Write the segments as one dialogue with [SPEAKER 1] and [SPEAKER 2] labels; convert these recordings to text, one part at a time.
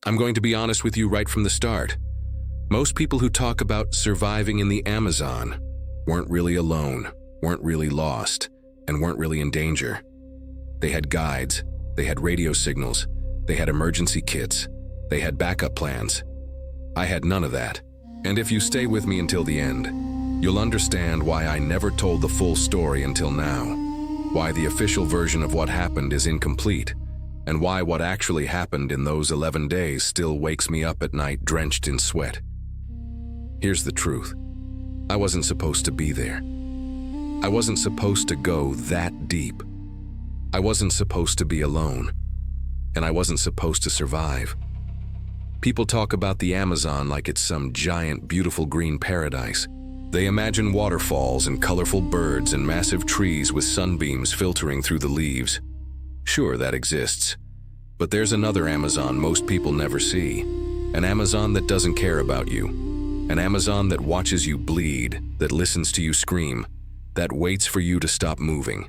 [SPEAKER 1] I'm going to be honest with you right from the start. Most people who talk about surviving in the Amazon weren't really alone, weren't really lost, and weren't really in danger. They had guides, they had radio signals, they had emergency kits, they had backup plans. I had none of that. And if you stay with me until the end, you'll understand why I never told the full story until now, why the official version of what happened is incomplete, and why what actually happened in those 11 days still wakes me up at night drenched in sweat. Here's the truth. I wasn't supposed to be there. I wasn't supposed to go that deep. I wasn't supposed to be alone. And I wasn't supposed to survive. People talk about the Amazon like it's some giant, beautiful green paradise. They imagine waterfalls and colorful birds and massive trees with sunbeams filtering through the leaves. Sure, that exists. But there's another Amazon most people never see. An Amazon that doesn't care about you. An Amazon that watches you bleed, that listens to you scream, that waits for you to stop moving.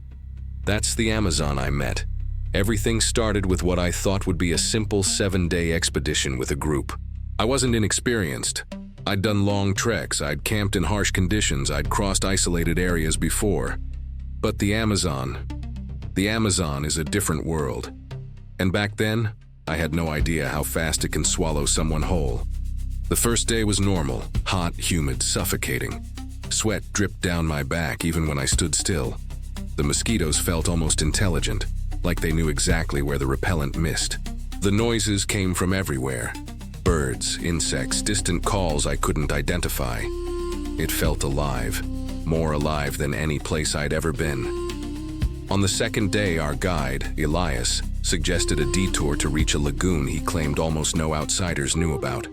[SPEAKER 1] That's the Amazon I met. Everything started with what I thought would be a simple 7-day expedition with a group. I wasn't inexperienced. I'd done long treks, I'd camped in harsh conditions, I'd crossed isolated areas before. But the Amazon is a different world. And back then, I had no idea how fast it can swallow someone whole. The first day was normal, hot, humid, suffocating. Sweat dripped down my back even when I stood still. The mosquitoes felt almost intelligent, like they knew exactly where the repellent missed. The noises came from everywhere. Birds, insects, distant calls I couldn't identify. It felt alive, more alive than any place I'd ever been. On the second day, our guide, Elias, suggested a detour to reach a lagoon he claimed almost no outsiders knew about.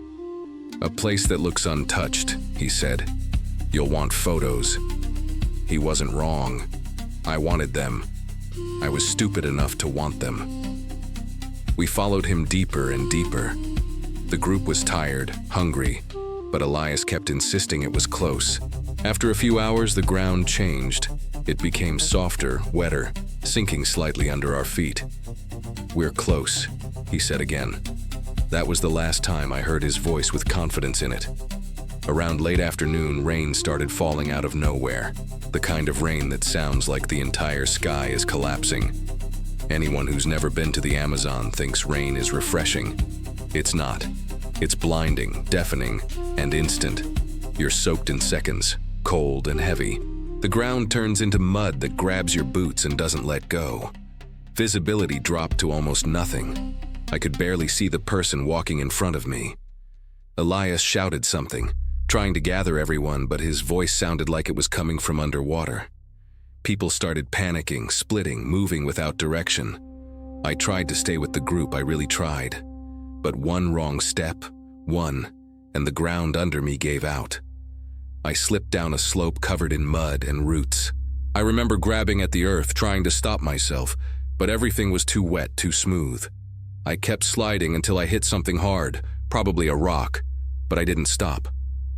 [SPEAKER 1] A place that looks untouched, he said. You'll want photos. He wasn't wrong. I wanted them. I was stupid enough to want them. We followed him deeper and deeper. The group was tired, hungry, but Elias kept insisting it was close. After a few hours, the ground changed. It became softer, wetter, sinking slightly under our feet. We're close, he said again. That was the last time I heard his voice with confidence in it. Around late afternoon, rain started falling out of nowhere. The kind of rain that sounds like the entire sky is collapsing. Anyone who's never been to the Amazon thinks rain is refreshing. It's not. It's blinding, deafening, and instant. You're soaked in seconds, cold and heavy. The ground turns into mud that grabs your boots and doesn't let go. Visibility dropped to almost nothing. I could barely see the person walking in front of me. Elias shouted something, trying to gather everyone, but his voice sounded like it was coming from underwater. People started panicking, splitting, moving without direction. I tried to stay with the group, I really tried. But one wrong step, and the ground under me gave out. I slipped down a slope covered in mud and roots. I remember grabbing at the earth, trying to stop myself, but everything was too wet, too smooth. I kept sliding until I hit something hard, probably a rock, but I didn't stop.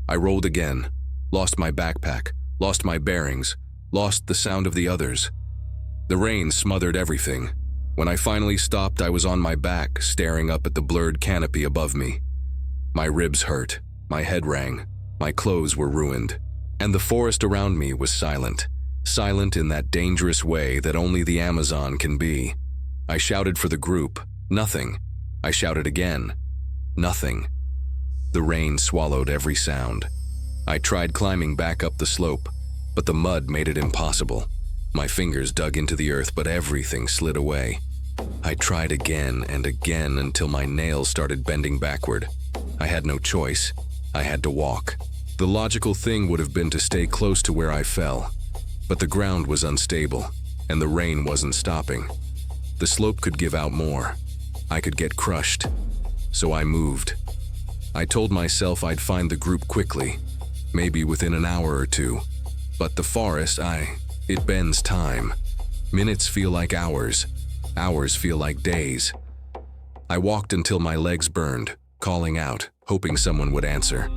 [SPEAKER 1] I rolled again, lost my backpack, lost my bearings, lost the sound of the others. The rain smothered everything. When I finally stopped, I was on my back, staring up at the blurred canopy above me. My ribs hurt, my head rang, my clothes were ruined, and the forest around me was silent. Silent in that dangerous way that only the Amazon can be. I shouted for the group, nothing. I shouted again, nothing. The rain swallowed every sound. I tried climbing back up the slope, but the mud made it impossible. My fingers dug into the earth, but everything slid away. I tried again and again until my nails started bending backward. I had no choice. I had to walk. The logical thing would have been to stay close to where I fell, but the ground was unstable, and the rain wasn't stopping. The slope could give out more. I could get crushed. So I moved. I told myself I'd find the group quickly, maybe within an hour or two. But the forest, it bends time. Minutes feel like hours. Hours feel like days. I walked until my legs burned, calling out, hoping someone would answer.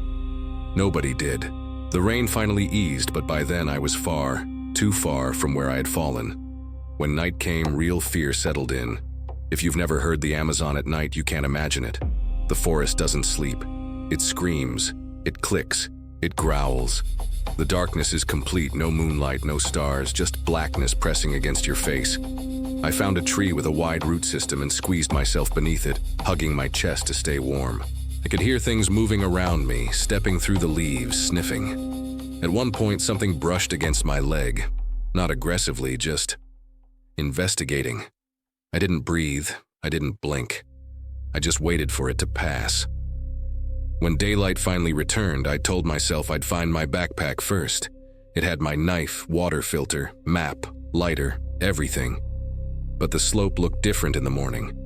[SPEAKER 1] Nobody did. The rain finally eased, but by then I was far, too far from where I had fallen. When night came, real fear settled in. If you've never heard the Amazon at night, you can't imagine it. The forest doesn't sleep. It screams, it clicks, it growls. The darkness is complete, no moonlight, no stars, just blackness pressing against your face. I found a tree with a wide root system and squeezed myself beneath it, hugging my chest to stay warm. I could hear things moving around me, stepping through the leaves, sniffing. At one point, something brushed against my leg. Not aggressively, just investigating. I didn't breathe. I didn't blink. I just waited for it to pass. When daylight finally returned, I told myself I'd find my backpack first. It had my knife, water filter, map, lighter, everything. But the slope looked different in the morning.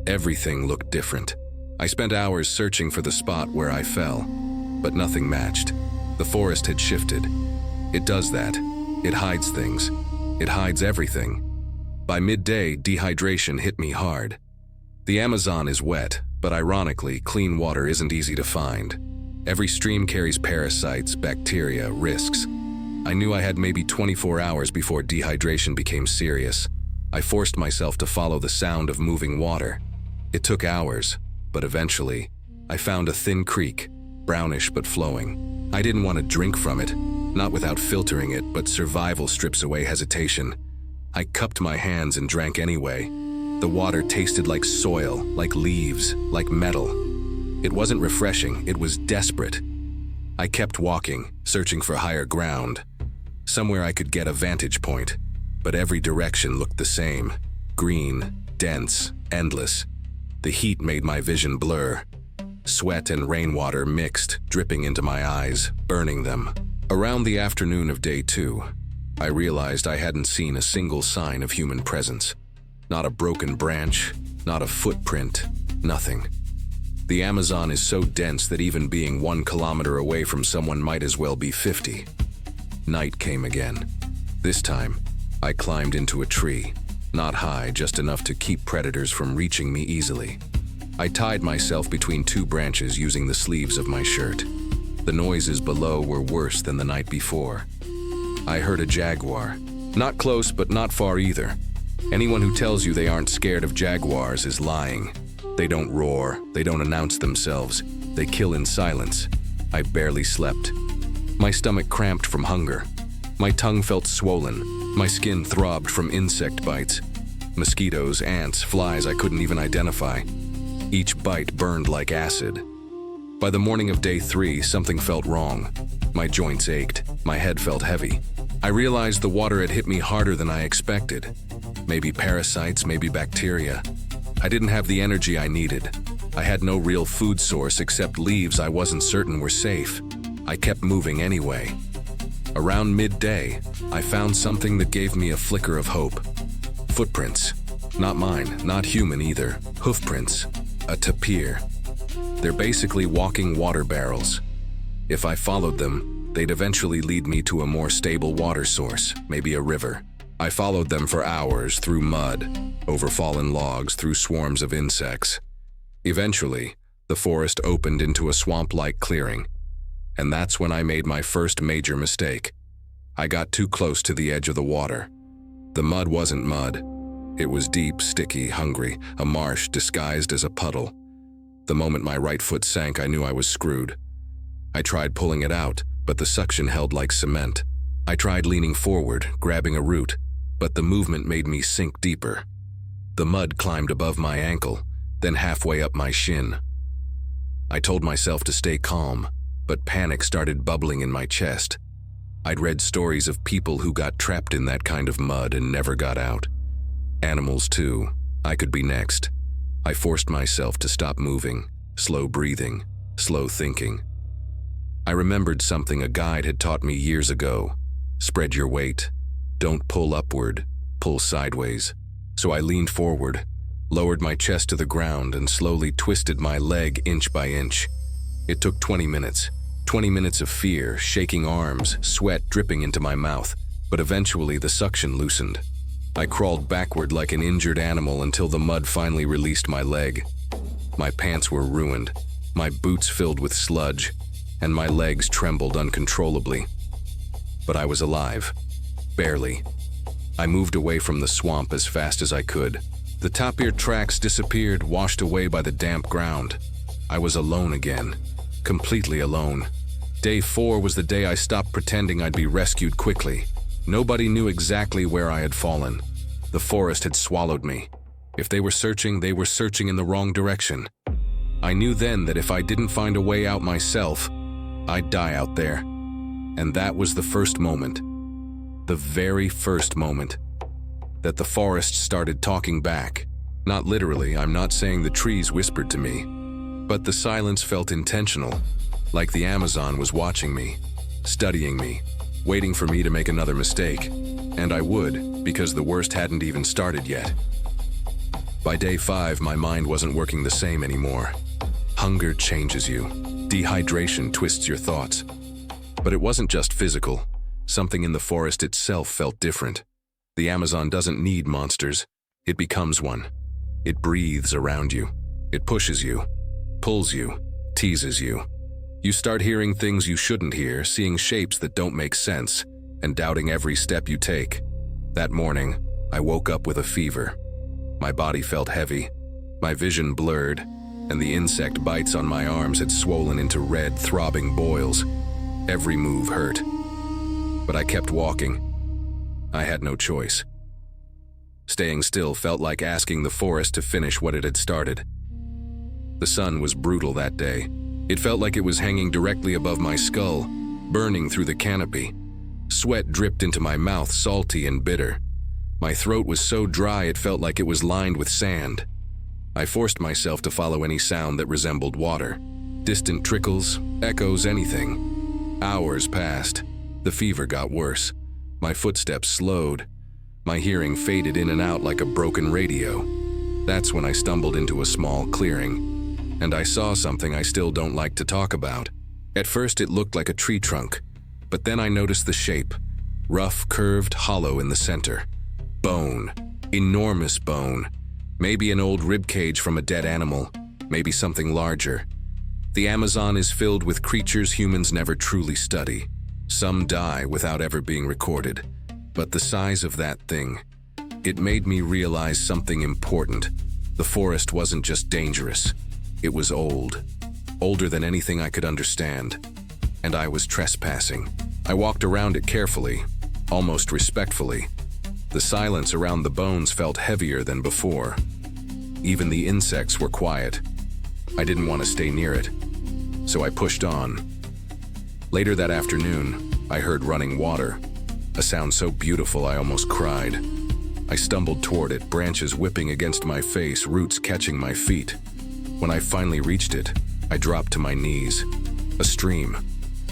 [SPEAKER 1] Everything looked different. I spent hours searching for the spot where I fell, but nothing matched. The forest had shifted. It does that. It hides things. It hides everything. By midday, dehydration hit me hard. The Amazon is wet, but ironically, clean water isn't easy to find. Every stream carries parasites, bacteria, risks. I knew I had maybe 24 hours before dehydration became serious. I forced myself to follow the sound of moving water. It took hours, but eventually, I found a thin creek, brownish but flowing. I didn't want to drink from it, not without filtering it, but survival strips away hesitation. I cupped my hands and drank anyway. The water tasted like soil, like leaves, like metal. It wasn't refreshing, it was desperate. I kept walking, searching for higher ground, somewhere I could get a vantage point, but every direction looked the same. Green, dense, endless. The heat made my vision blur. Sweat and rainwater mixed, dripping into my eyes, burning them. Around the afternoon of day 2, I realized I hadn't seen a single sign of human presence. Not a broken branch, not a footprint, nothing. The Amazon is so dense that even being 1 kilometer away from someone might as well be 50. Night came again. This time, I climbed into a tree. Not high, just enough to keep predators from reaching me easily. I tied myself between 2 branches using the sleeves of my shirt. The noises below were worse than the night before. I heard a jaguar. Not close, but not far either. Anyone who tells you they aren't scared of jaguars is lying. They don't roar, they don't announce themselves, they kill in silence. I barely slept. My stomach cramped from hunger. My tongue felt swollen. My skin throbbed from insect bites. Mosquitoes, ants, flies I couldn't even identify. Each bite burned like acid. By the morning of day 3, something felt wrong. My joints ached. My head felt heavy. I realized the water had hit me harder than I expected. Maybe parasites, maybe bacteria. I didn't have the energy I needed. I had no real food source except leaves I wasn't certain were safe. I kept moving anyway. Around midday, I found something that gave me a flicker of hope. Footprints. Not mine, not human either. Hoofprints. A tapir. They're basically walking water barrels. If I followed them, they'd eventually lead me to a more stable water source, maybe a river. I followed them for hours through mud, over fallen logs, through swarms of insects. Eventually, the forest opened into a swamp-like clearing, and that's when I made my first major mistake. I got too close to the edge of the water. The mud wasn't mud. It was deep, sticky, hungry, a marsh disguised as a puddle. The moment my right foot sank, I knew I was screwed. I tried pulling it out, but the suction held like cement. I tried leaning forward, grabbing a root, but the movement made me sink deeper. The mud climbed above my ankle, then halfway up my shin. I told myself to stay calm, but panic started bubbling in my chest. I'd read stories of people who got trapped in that kind of mud and never got out. Animals too. I could be next. I forced myself to stop moving, slow breathing, slow thinking. I remembered something a guide had taught me years ago. Spread your weight. Don't pull upward, pull sideways. So I leaned forward, lowered my chest to the ground, and slowly twisted my leg inch by inch. It took 20 minutes. 20 minutes of fear, shaking arms, sweat dripping into my mouth, but eventually the suction loosened. I crawled backward like an injured animal until the mud finally released my leg. My pants were ruined, my boots filled with sludge, and my legs trembled uncontrollably. But I was alive. Barely. I moved away from the swamp as fast as I could. The tapir tracks disappeared, washed away by the damp ground. I was alone again. Completely alone. Day 4 was the day I stopped pretending I'd be rescued quickly. Nobody knew exactly where I had fallen. The forest had swallowed me. If they were searching in the wrong direction. I knew then that if I didn't find a way out myself, I'd die out there. And that was the first moment, the very first moment, that the forest started talking back. Not literally, I'm not saying the trees whispered to me, but the silence felt intentional, like the Amazon was watching me, studying me, waiting for me to make another mistake. And I would, because the worst hadn't even started yet. By day 5, my mind wasn't working the same anymore. Hunger changes you. Dehydration twists your thoughts. But it wasn't just physical. Something in the forest itself felt different. The Amazon doesn't need monsters. It becomes one. It breathes around you. It pushes you, pulls you, teases you. You start hearing things you shouldn't hear, seeing shapes that don't make sense, and doubting every step you take. That morning, I woke up with a fever. My body felt heavy, my vision blurred, and the insect bites on my arms had swollen into red, throbbing boils. Every move hurt. But I kept walking. I had no choice. Staying still felt like asking the forest to finish what it had started. The sun was brutal that day. It felt like it was hanging directly above my skull, burning through the canopy. Sweat dripped into my mouth, salty and bitter. My throat was so dry it felt like it was lined with sand. I forced myself to follow any sound that resembled water. Distant trickles, echoes, anything. Hours passed. The fever got worse. My footsteps slowed. My hearing faded in and out like a broken radio. That's when I stumbled into a small clearing, and I saw something I still don't like to talk about. At first it looked like a tree trunk, but then I noticed the shape. Rough, curved, hollow in the center. Bone. Enormous bone. Maybe an old rib cage from a dead animal. Maybe something larger. The Amazon is filled with creatures humans never truly study. Some die without ever being recorded. But the size of that thing, it made me realize something important. The forest wasn't just dangerous. It was old. Older than anything I could understand. And I was trespassing. I walked around it carefully, almost respectfully. The silence around the bones felt heavier than before. Even the insects were quiet. I didn't want to stay near it, so I pushed on. Later that afternoon, I heard running water, a sound so beautiful I almost cried. I stumbled toward it, branches whipping against my face, roots catching my feet. When I finally reached it, I dropped to my knees. A stream,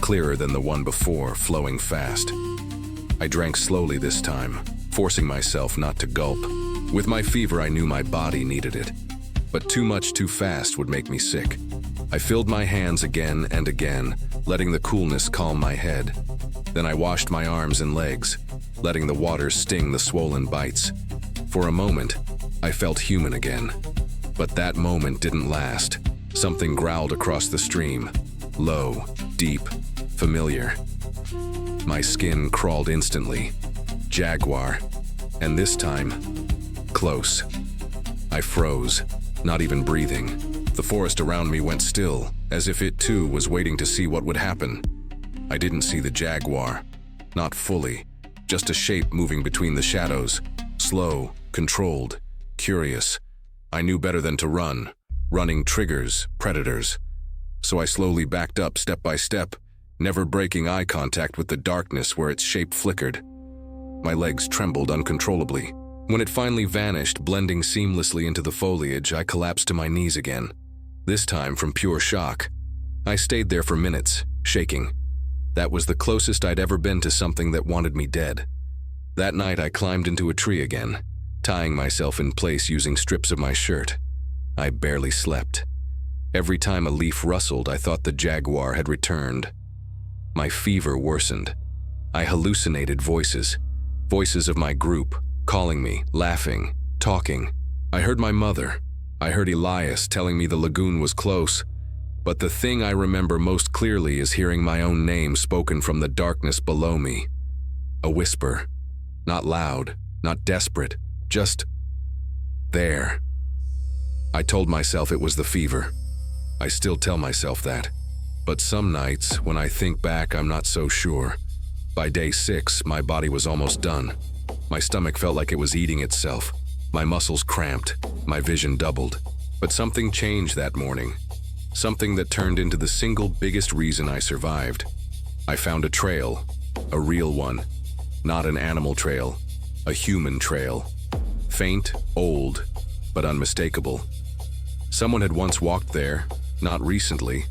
[SPEAKER 1] clearer than the one before, flowing fast. I drank slowly this time, forcing myself not to gulp. With my fever, I knew my body needed it, but too much too fast would make me sick. I filled my hands again and again, letting the coolness calm my head. Then I washed my arms and legs, letting the water sting the swollen bites. For a moment, I felt human again. But that moment didn't last. Something growled across the stream, low, deep, familiar. My skin crawled instantly. Jaguar. And this time, close. I froze, not even breathing. The forest around me went still, as if it too was waiting to see what would happen. I didn't see the jaguar. Not fully. Just a shape moving between the shadows. Slow, controlled, curious. I knew better than to run. Running triggers predators. So I slowly backed up step by step, never breaking eye contact with the darkness where its shape flickered. My legs trembled uncontrollably. When it finally vanished, blending seamlessly into the foliage, I collapsed to my knees again. This time from pure shock. I stayed there for minutes, shaking. That was the closest I'd ever been to something that wanted me dead. That night I climbed into a tree again, tying myself in place using strips of my shirt. I barely slept. Every time a leaf rustled, I thought the jaguar had returned. My fever worsened. I hallucinated voices. Voices of my group, calling me, laughing, talking. I heard my mother. I heard Elias telling me the lagoon was close. But the thing I remember most clearly is hearing my own name spoken from the darkness below me. A whisper. Not loud, not desperate, just there. I told myself it was the fever. I still tell myself that. But some nights, when I think back, I'm not so sure. By day 6, my body was almost done. My stomach felt like it was eating itself. My muscles cramped. My vision doubled. But something changed that morning. Something that turned into the single biggest reason I survived. I found a trail. A real one. Not an animal trail. A human trail. Faint, old, but unmistakable. Someone had once walked there, not recently,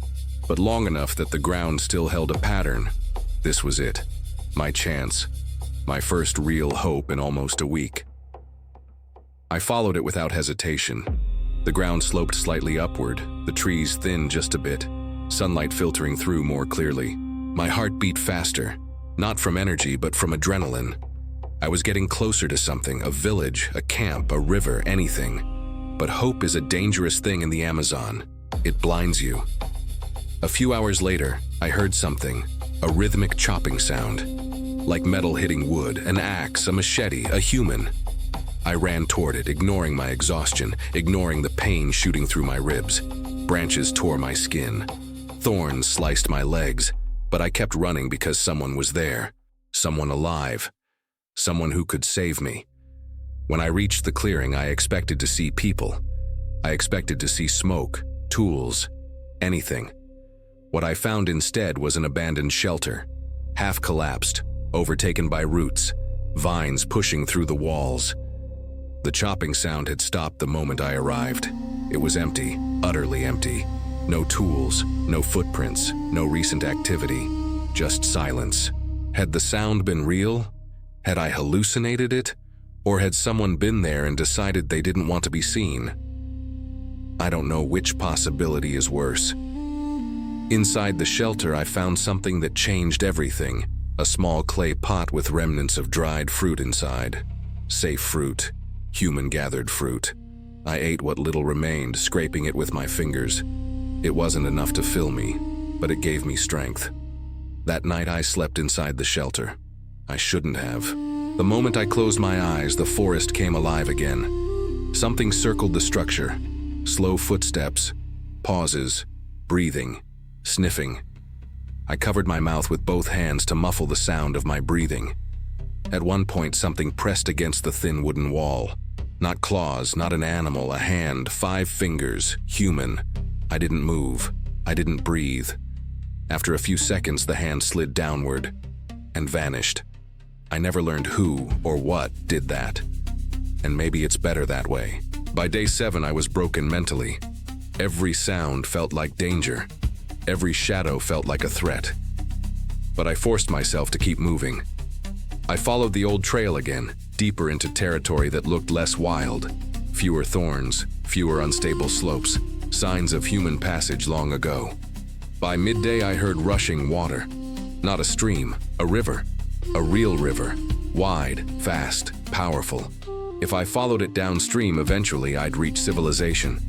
[SPEAKER 1] but long enough that the ground still held a pattern. This was it. My chance. My first real hope in almost a week. I followed it without hesitation. The ground sloped slightly upward, the trees thinned just a bit, sunlight filtering through more clearly. My heart beat faster, not from energy but from adrenaline. I was getting closer to something, a village, a camp, a river, anything. But hope is a dangerous thing in the Amazon. It blinds you. A few hours later, I heard something, a rhythmic chopping sound. Like metal hitting wood, an axe, a machete, a human. I ran toward it, ignoring my exhaustion, ignoring the pain shooting through my ribs. Branches tore my skin. Thorns sliced my legs, but I kept running because someone was there. Someone alive. Someone who could save me. When I reached the clearing, I expected to see people. I expected to see smoke, tools, anything. What I found instead was an abandoned shelter, half collapsed, overtaken by roots, vines pushing through the walls. The chopping sound had stopped the moment I arrived. It was empty, utterly empty. No tools, no footprints, no recent activity, just silence. Had the sound been real? Had I hallucinated it? Or had someone been there and decided they didn't want to be seen? I don't know which possibility is worse. Inside the shelter, I found something that changed everything. A small clay pot with remnants of dried fruit inside. Safe fruit. Human-gathered fruit. I ate what little remained, scraping it with my fingers. It wasn't enough to fill me, but it gave me strength. That night I slept inside the shelter. I shouldn't have. The moment I closed my eyes, the forest came alive again. Something circled the structure. Slow footsteps, pauses, breathing, sniffing. I covered my mouth with both hands to muffle the sound of my breathing. At one point, something pressed against the thin wooden wall. Not claws, not an animal, a hand, 5 fingers, human. I didn't move. I didn't breathe. After a few seconds, the hand slid downward and vanished. I never learned who or what did that. And maybe it's better that way. By day 7, I was broken mentally. Every sound felt like danger. Every shadow felt like a threat. But I forced myself to keep moving. I followed the old trail again, deeper into territory that looked less wild. Fewer thorns, fewer unstable slopes, signs of human passage long ago. By midday, I heard rushing water. Not a stream, a river. A real river. Wide, fast, powerful. If I followed it downstream, eventually I'd reach civilization.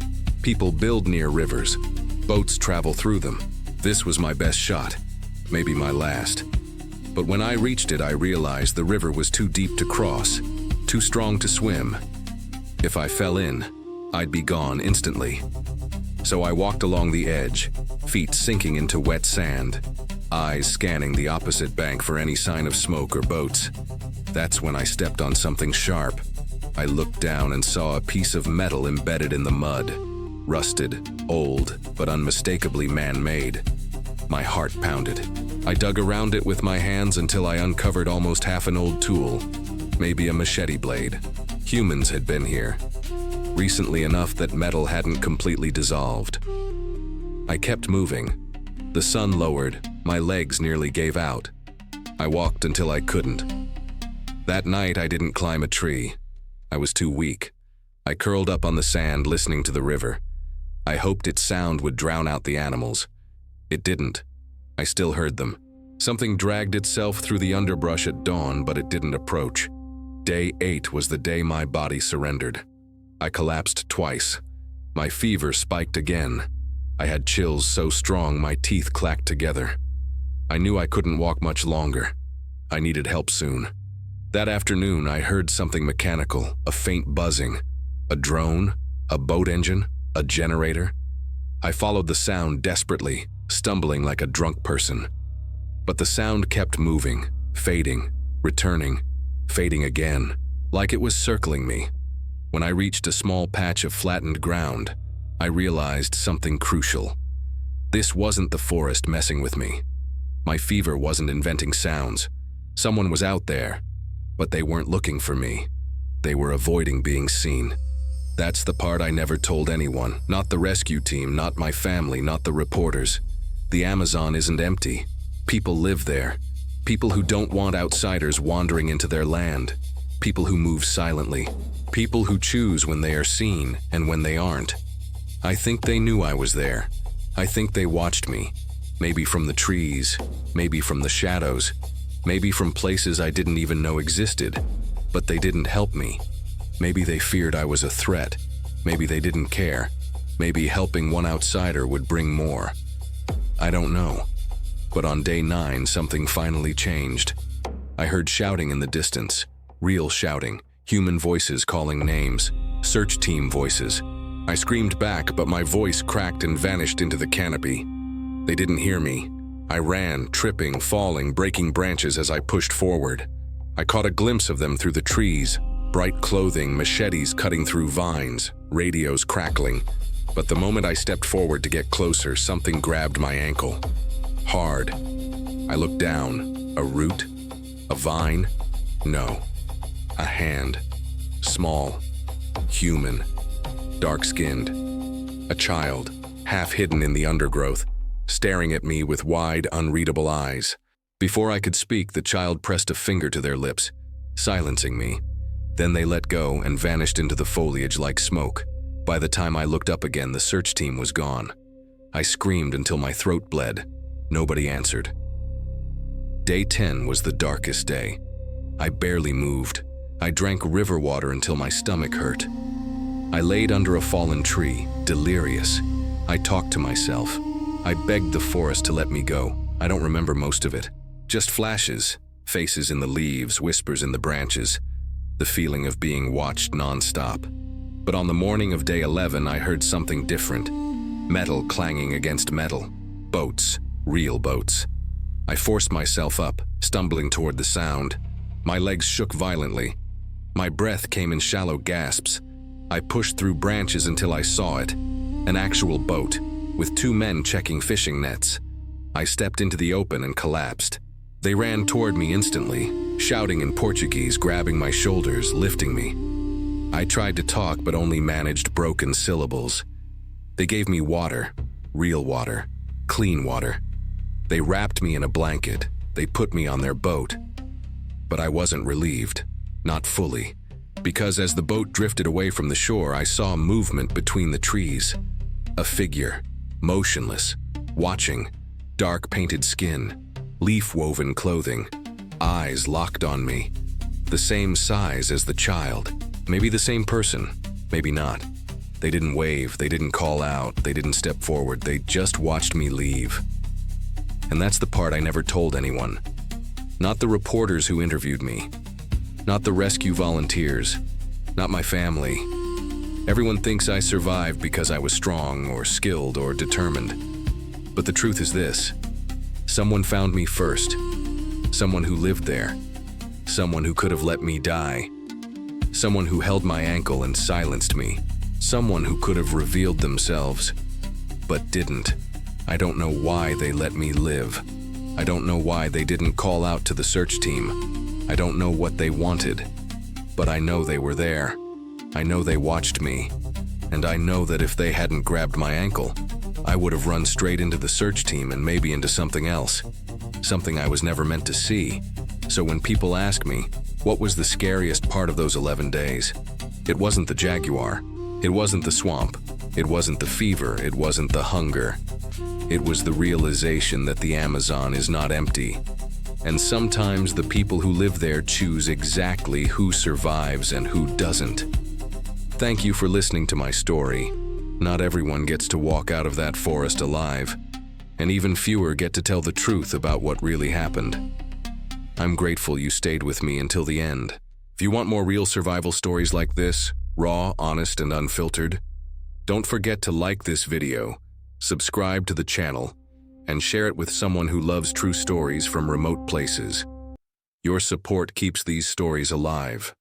[SPEAKER 1] People build near rivers. Boats travel through them. This was my best shot. Maybe my last. But when I reached it, I realized the river was too deep to cross, too strong to swim. If I fell in, I'd be gone instantly. So I walked along the edge, feet sinking into wet sand, eyes scanning the opposite bank for any sign of smoke or boats. That's when I stepped on something sharp. I looked down and saw a piece of metal embedded in the mud. Rusted, old, but unmistakably man-made. My heart pounded. I dug around it with my hands until I uncovered almost half an old tool. Maybe a machete blade. Humans had been here. Recently enough that metal hadn't completely dissolved. I kept moving. The sun lowered. My legs nearly gave out. I walked until I couldn't. That night, I didn't climb a tree. I was too weak. I curled up on the sand, listening to the river. I hoped its sound would drown out the animals. It didn't. I still heard them. Something dragged itself through the underbrush at dawn, but it didn't approach. Day 8 was the day my body surrendered. I collapsed twice. My fever spiked again. I had chills so strong my teeth clacked together. I knew I couldn't walk much longer. I needed help soon. That afternoon, I heard something mechanical, a faint buzzing. A drone? A boat engine? A generator? I followed the sound desperately, stumbling like a drunk person. But the sound kept moving, fading, returning, fading again, like it was circling me. When I reached a small patch of flattened ground, I realized something crucial. This wasn't the forest messing with me. My fever wasn't inventing sounds. Someone was out there, but they weren't looking for me. They were avoiding being seen. That's the part I never told anyone, not the rescue team, not my family, not the reporters. The Amazon isn't empty. People live there. People who don't want outsiders wandering into their land. People who move silently. People who choose when they are seen and when they aren't. I think they knew I was there. I think they watched me. Maybe from the trees, maybe from the shadows, maybe from places I didn't even know existed. But they didn't help me. Maybe they feared I was a threat. Maybe they didn't care. Maybe helping one outsider would bring more. I don't know. But on day 9, something finally changed. I heard shouting in the distance. Real shouting. Human voices calling names. Search team voices. I screamed back, but my voice cracked and vanished into the canopy. They didn't hear me. I ran, tripping, falling, breaking branches as I pushed forward. I caught a glimpse of them through the trees. Bright clothing, machetes cutting through vines, radios crackling. But the moment I stepped forward to get closer, something grabbed my ankle. Hard. I looked down. A root? A vine? No. A hand. Small. Human. Dark-skinned. A child, half hidden in the undergrowth, staring at me with wide, unreadable eyes. Before I could speak, the child pressed a finger to their lips, silencing me. Then they let go and vanished into the foliage like smoke. By the time I looked up again, the search team was gone. I screamed until my throat bled. Nobody answered. Day 10 was the darkest day. I barely moved. I drank river water until my stomach hurt. I laid under a fallen tree, delirious. I talked to myself. I begged the forest to let me go. I don't remember most of it. Just flashes, faces in the leaves, whispers in the branches, the feeling of being watched nonstop. But on the morning of day 11, I heard something different. Metal clanging against metal. Boats, real boats. I forced myself up, stumbling toward the sound. My legs shook violently. My breath came in shallow gasps. I pushed through branches until I saw it. An actual boat, with 2 men checking fishing nets. I stepped into the open and collapsed. They ran toward me instantly, shouting in Portuguese, grabbing my shoulders, lifting me. I tried to talk but only managed broken syllables. They gave me water, real water, clean water. They wrapped me in a blanket. They put me on their boat. But I wasn't relieved, not fully. Because as the boat drifted away from the shore, I saw movement between the trees. A figure, motionless, watching, dark painted skin, leaf-woven clothing, eyes locked on me. The same size as the child, maybe the same person, maybe not. They didn't wave, they didn't call out, they didn't step forward, they just watched me leave. And that's the part I never told anyone. Not the reporters who interviewed me. Not the rescue volunteers, not my family. Everyone thinks I survived because I was strong or skilled or determined. But the truth is this: someone found me first. Someone who lived there. Someone who could have let me die. Someone who held my ankle and silenced me. Someone who could have revealed themselves, but didn't. I don't know why they let me live. I don't know why they didn't call out to the search team. I don't know what they wanted, but I know they were there. I know they watched me, and I know that if they hadn't grabbed my ankle, I would have run straight into the search team and maybe into something else, something I was never meant to see. So when people ask me, what was the scariest part of those 11 days? It wasn't the jaguar, it wasn't the swamp, it wasn't the fever, it wasn't the hunger. It was the realization that the Amazon is not empty. And sometimes the people who live there choose exactly who survives and who doesn't. Thank you for listening to my story. Not everyone gets to walk out of that forest alive, and even fewer get to tell the truth about what really happened. I'm grateful you stayed with me until the end. If you want more real survival stories like this, raw, honest, and unfiltered, don't forget to like this video, subscribe to the channel, and share it with someone who loves true stories from remote places. Your support keeps these stories alive.